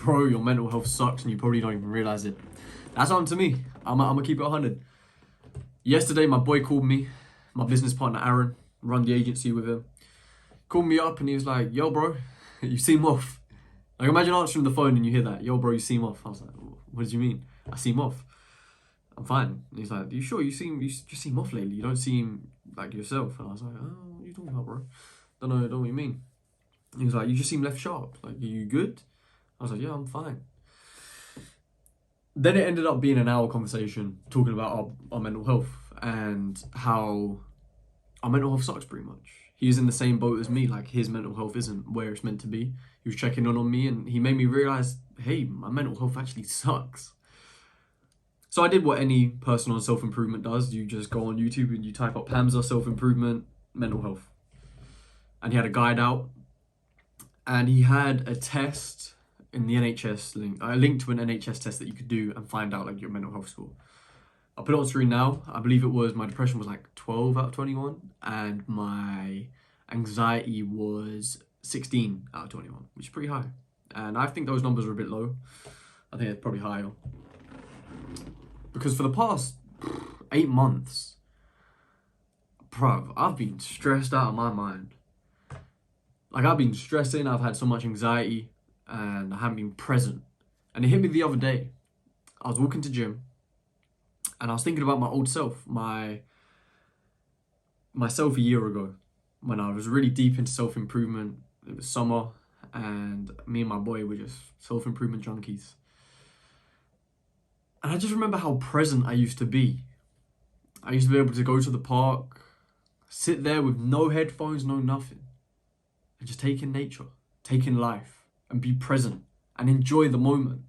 bro, your mental health sucks and you probably don't even realize it. That's happened to me. I'm gonna keep it 100. Yesterday, my boy called me, my business partner Aaron, run the agency with him. Called me up and he was like, yo, bro, you seem off. Like, imagine answering the phone and you hear that, yo, bro, you seem off. I was like, what do you mean? I seem off. I'm fine. And he's like, you sure? You just seem off lately. You don't seem like yourself. And I was like, oh, what are you talking about, bro? Don't know what you mean. He was like, you just seem left sharp. Like, are you good? I was like, yeah, I'm fine. Then it ended up being an hour conversation talking about our mental health and how our mental health sucks pretty much. He's in the same boat as me. Like, his mental health isn't where it's meant to be. He was checking on me and he made me realize, hey, my mental health actually sucks. So I did what any person on self-improvement does. You just go on YouTube and you type up Hamza self-improvement, mental health. And he had a guide out. And he had a test in the NHS link. I linked to an NHS test that you could do and find out like your mental health score. I'll put it on screen now. I believe it was, my depression was like 12 out of 21. And my anxiety was 16 out of 21, which is pretty high. And I think those numbers are a bit low. I think it's probably higher. Because for the past 8 months, bruv, I've been stressed out of my mind. Like, I've been stressing, I've had so much anxiety, and I haven't been present. And it hit me the other day. I was walking to gym, and I was thinking about my old self, myself a year ago, when I was really deep into self-improvement. It was summer, and me and my boy were just self-improvement junkies. And I just remember how present I used to be. I used to be able to go to the park, sit there with no headphones, no nothing, and just take in nature, take in life, and be present, and enjoy the moment.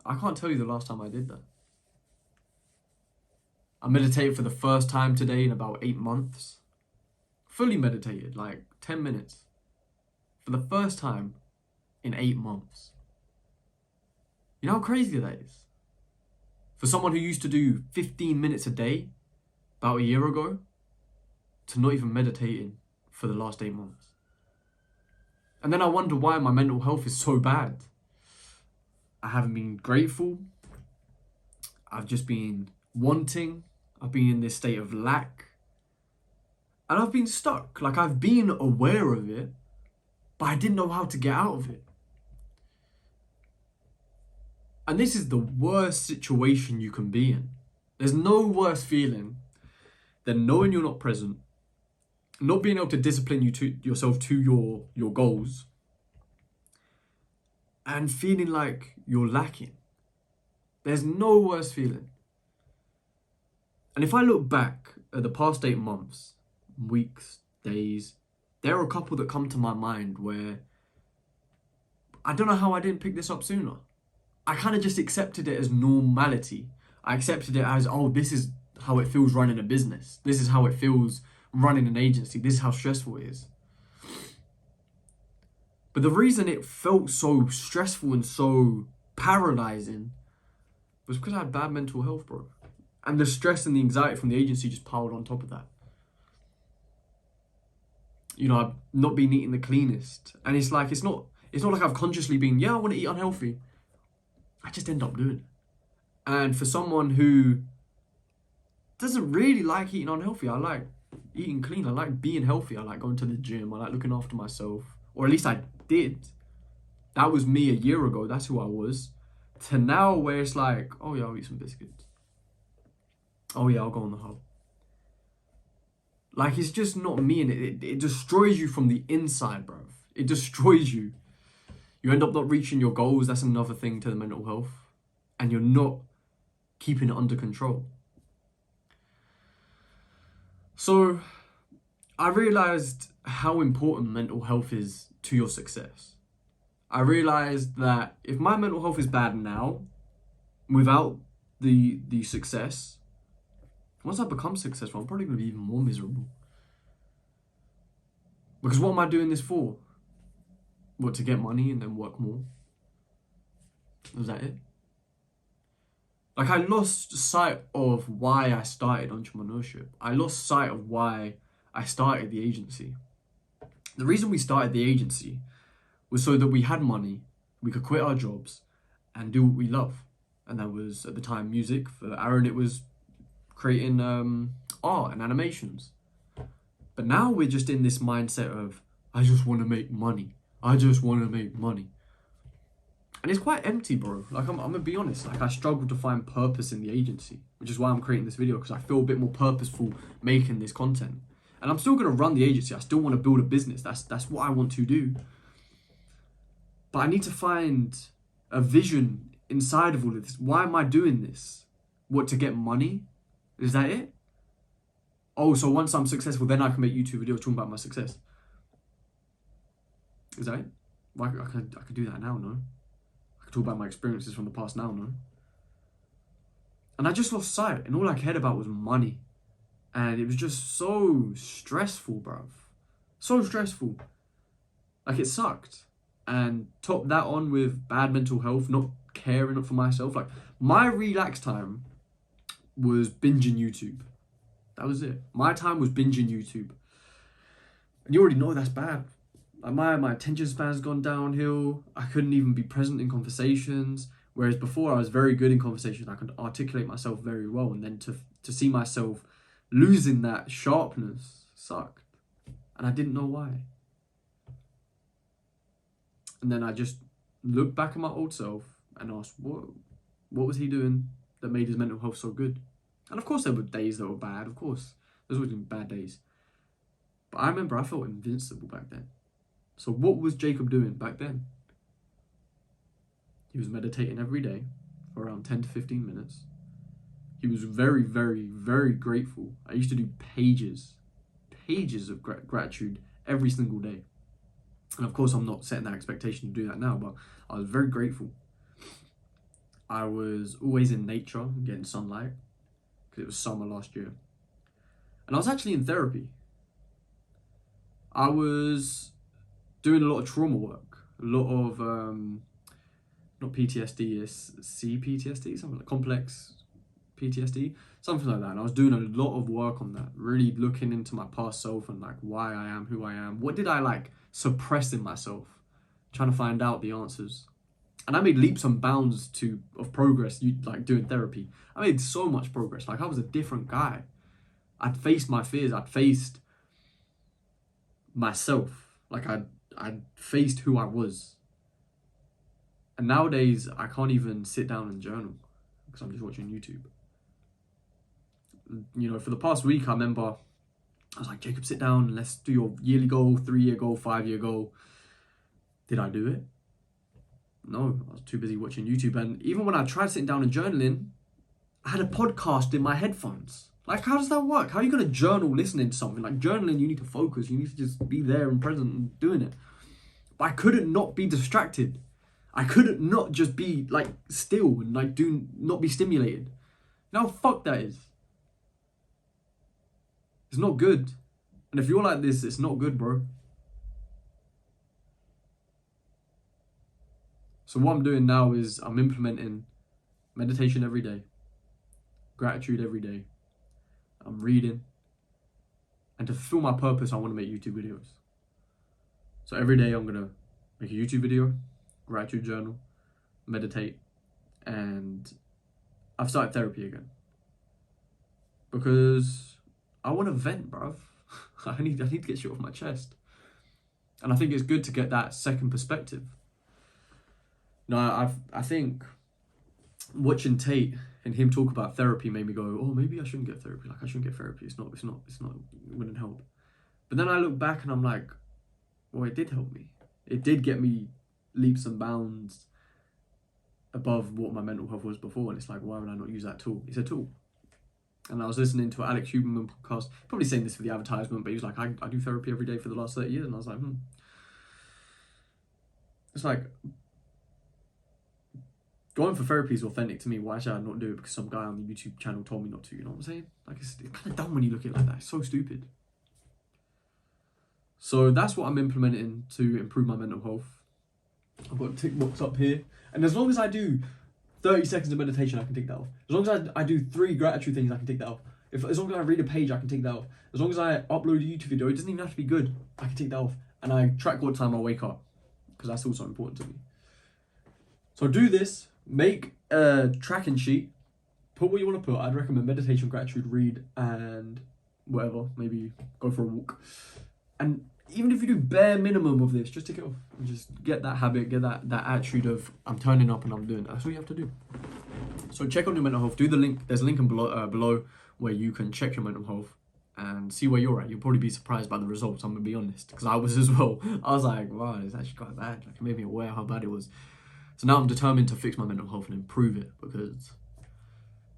I can't tell you the last time I did that. I meditated for the first time today in about 8 months. Fully meditated, like 10 minutes. For the first time in 8 months. You know how crazy that is? For someone who used to do 15 minutes a day about a year ago, to not even meditating for the last 8 months. And then I wonder why my mental health is so bad. I haven't been grateful. I've just been wanting. I've been in this state of lack. And I've been stuck. Like, I've been aware of it, but I didn't know how to get out of it. And this is the worst situation you can be in. There's no worse feeling than knowing you're not present, not being able to discipline yourself to your goals, and feeling like you're lacking. There's no worse feeling. And if I look back at the past 8 months, weeks, days, there are a couple that come to my mind where I don't know how I didn't pick this up sooner. I kind of just accepted it as normality. I accepted it as, oh, this is how it feels running a business. This is how it feels running an agency. This is how stressful it is. But the reason it felt so stressful and so paralyzing was because I had bad mental health, bro. And the stress and the anxiety from the agency just piled on top of that. You know, I've not been eating the cleanest. And it's like, it's not like I've consciously been, I want to eat unhealthy. I just end up doing it. And for someone who doesn't really like eating unhealthy, I like eating clean. I like being healthy. I like going to the gym. I like looking after myself. Or at least I did. That was me a year ago. That's who I was. To now where it's like, oh yeah, I'll eat some biscuits. Oh yeah, I'll go on the hub. Like, it's just not me, and it destroys you from the inside, bro. It destroys you. You end up not reaching your goals. That's another thing to the mental health. And you're not keeping it under control. So I realized how important mental health is to your success. I realized that if my mental health is bad now, without the success, once I become successful, I'm probably going to be even more miserable. Because what am I doing this for? What, to get money and then work more? Was that it? Like, I lost sight of why I started entrepreneurship. I lost sight of why I started the agency. The reason we started the agency was so that we had money we could quit our jobs and do what we love. And that was, at the time, music. For Aaron, it was creating art and animations. But now we're just in this mindset of, I just want to make money. I just want to make money. And it's quite empty, bro. Like, I'm gonna be honest. Like, I struggle to find purpose in the agency, which is why I'm creating this video, because I feel a bit more purposeful making this content. And I'm still gonna run the agency. I still want to build a business. That's what I want to do. But I need to find a vision inside of all of this. Why am I doing this? What, to get money? Is that it? Oh, so once I'm successful, then I can make YouTube videos talking about my success. Is that it? Well, I could do that now, no? I could talk about my experiences from the past now, no? And I just lost sight, and all I cared about was money. And it was just so stressful, bruv. So stressful. Like, it sucked. And top that on with bad mental health, not caring enough for myself. Like, my relax time was binging YouTube. That was it. My time was binging YouTube. And you already know that's bad. Like, my attention span's gone downhill. I couldn't even be present in conversations. Whereas before, I was very good in conversations. I could articulate myself very well. And then to see myself losing that sharpness sucked. And I didn't know why. And then I just looked back at my old self and asked, what was he doing that made his mental health so good? And of course there were days that were bad, of course. There's always been bad days. But I remember I felt invincible back then. So what was Jacob doing back then? He was meditating every day for around 10 to 15 minutes. He was very, very, very grateful. I used to do pages of gratitude every single day. And of course, I'm not setting that expectation to do that now, but I was very grateful. I was always in nature, getting sunlight, because it was summer last year. And I was actually in therapy. I was doing a lot of trauma work, a lot of, not PTSD, it's CPTSD, something like complex PTSD, something like that. And I was doing a lot of work on that, really looking into my past self and like why I am who I am. What did I like suppress in myself? Trying to find out the answers. And I made leaps and bounds of progress, like doing therapy. I made so much progress. Like, I was a different guy. I'd faced my fears. I'd faced myself. Like, I'd faced who I was. And nowadays, I can't even sit down and journal because I'm just watching YouTube. You know, for the past week, I remember I was like, Jacob, sit down and let's do your yearly goal, 3-year goal, 5-year goal. Did I do it? No, I was too busy watching YouTube. And even when I tried sitting down and journaling, I had a podcast in my headphones. Like, how does that work? How are you going to journal listening to something? Like, journaling, you need to focus. You need to just be there and present and doing it. But I couldn't not be distracted. I couldn't not just be, like, still and, like, not be stimulated. You know how fucked that is? It's not good. And if you're like this, it's not good, bro. So what I'm doing now is I'm implementing meditation every day, gratitude every day. I'm reading. And to fulfill my purpose, I want to make YouTube videos. So every day I'm going to make a YouTube video, gratitude journal, meditate, and I've started therapy again. Because I want to vent, bruv. I need to get shit off my chest. And I think it's good to get that second perspective. No, I think watching Tate and him talk about therapy made me go, oh, maybe I shouldn't get therapy. Like, I shouldn't get therapy. It's not, it wouldn't help. But then I look back and I'm like, well, it did help me. It did get me leaps and bounds above what my mental health was before. And it's like, why would I not use that tool? It's a tool. And I was listening to an Alex Huberman podcast, probably saying this for the advertisement, but he was like, I do therapy every day for the last 30 years. And I was like, It's like, going for therapy is authentic to me. Why should I not do it because some guy on the YouTube channel told me not to? You know what I'm saying? Like, it's kind of dumb when you look at it like that. It's so stupid. So that's what I'm implementing to improve my mental health. I've got a tick box up here. And as long as I do 30 seconds of meditation, I can tick that off. As long as I do 3 gratitude things, I can tick that off. As long as I read a page, I can tick that off. As long as I upload a YouTube video, it doesn't even have to be good. I can tick that off. And I track what time I wake up. Because that's also important to me. So do this. Make a tracking sheet. Put what you want to put. I'd recommend meditation, gratitude, read, and whatever. Maybe go for a walk. And even if you do bare minimum of this, just take it off. And just get that habit, get that attitude of I'm turning up and I'm doing it. That's what you have to do. So check on your mental health. Do the link. There's a link below where you can check your mental health and see where you're at. You'll probably be surprised by the results, I'm going to be honest. Because I was as well. I was like, wow, it's actually quite bad. Like, it made me aware how bad it was. So now I'm determined to fix my mental health and improve it because,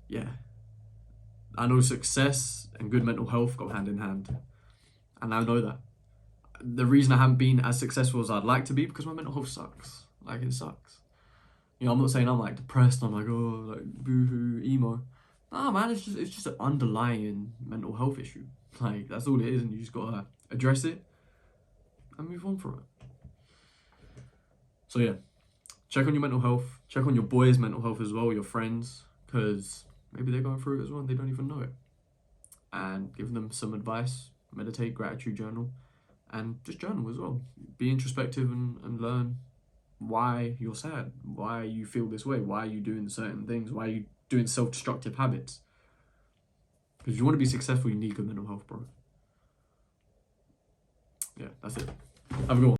yeah, I know success and good mental health go hand in hand. And I know that. The reason I haven't been as successful as I'd like to be because my mental health sucks. Like, it sucks. You know, I'm not saying I'm like depressed. I'm like, oh, like boo-hoo, emo. Nah, man, it's just an underlying mental health issue. Like, that's all it is, and you just gotta address it and move on from it. So yeah, check on your mental health. Check on your boys' mental health as well, your friends, because maybe they're going through it as well and they don't even know it. And give them some advice. Meditate, gratitude journal, and just journal as well. Be introspective and learn why you're sad, why you feel this way, why are you doing certain things, why are you doing self-destructive habits. Because if you want to be successful, you need good mental health, bro. Yeah, that's it. Have a good one.